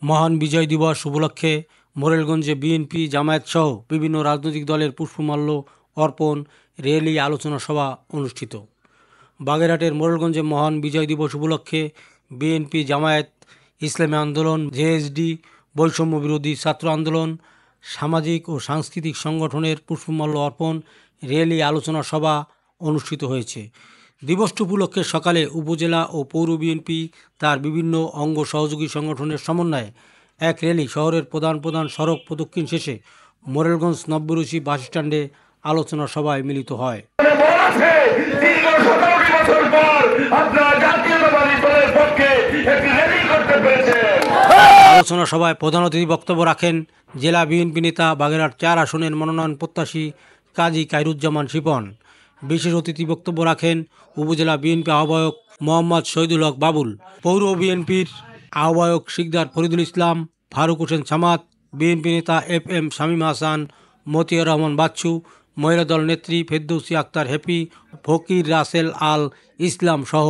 মহান বিজয় দিবস উপলক্ষে মোরেলগঞ্জে বিএনপি জামায়াত সহ বিভিন্ন রাজনৈতিক দলের পুষ্পমাল্য অর্পণ, র্যালি, আলোচনা সভা অনুষ্ঠিত। বাগেরহাটের মোরেলগঞ্জে মহান বিজয় দিবস উপলক্ষে বিএনপি, জামায়াত, ইসলামী আন্দোলন, জেএসডি, বৈষম্য বিরোধী ছাত্র আন্দোলন, সামাজিক ও সাংস্কৃতিক সংগঠনের পুষ্পমাল্য অর্পণ, র্যালি, আলোচনা সভা অনুষ্ঠিত হয়েছে। দিবসটি উপলক্ষে সকালে উপজেলা ও পৌর বিএনপি তার বিভিন্ন অঙ্গ সহযোগী সংগঠনের সমন্বয়ে এক র্যালি শহরের প্রধান সড়ক প্রদক্ষিণ শেষে মোরেলগঞ্জ নব্বরুচি বাসস্ট্যান্ডে আলোচনা সভায় মিলিত হয়। আলোচনা সভায় প্রধান অতিথি বক্তব্য রাখেন জেলা বিএনপি নেতা, বাগেরহাট ৪ আসনের মনোনয়ন প্রত্যাশী কাজী কায়রুজ্জামান শিপন। বিশেষ অতিথি বক্তব্য রাখেন উপজেলা বিএনপি আহ্বায়ক মোহাম্মদ শহীদুল হক বাবুল, পৌর বিএনপির আহ্বায়ক শিকদার ফরিদুল ইসলাম, ফারুক হোসেন সামাদ, বিএনপি নেতা FM শামীম হাসান, মতিয়ার রহমান বাচ্চু, মহিলা দল নেত্রী ফেরদৌসী আক্তার হ্যাপি, ফকির রাসেল আল ইসলাম সহ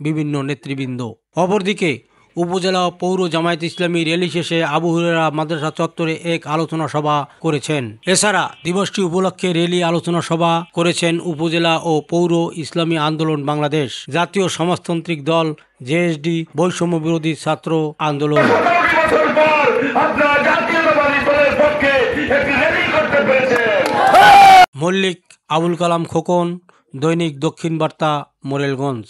বিভিন্ন নেতৃবৃন্দ। অপরদিকে উপজেলা ও পৌর জামায়াত ইসলামী র্যালি শেষে আবু হুরায়রা মাদ্রাসা চত্বরে এক আলোচনা সভা করেছেন। এছাড়া দিবসটি উপলক্ষে র্যালি, আলোচনা সভা করেছেন উপজেলা ও পৌর ইসলামী আন্দোলন বাংলাদেশ, জাতীয় সমাজতান্ত্রিক দল, জেএসডি, বৈষম্য বিরোধী ছাত্র আন্দোলন। মল্লিক, আবুল কালাম খোকন, দৈনিক দক্ষিণ বার্তা, মোরেলগঞ্জ।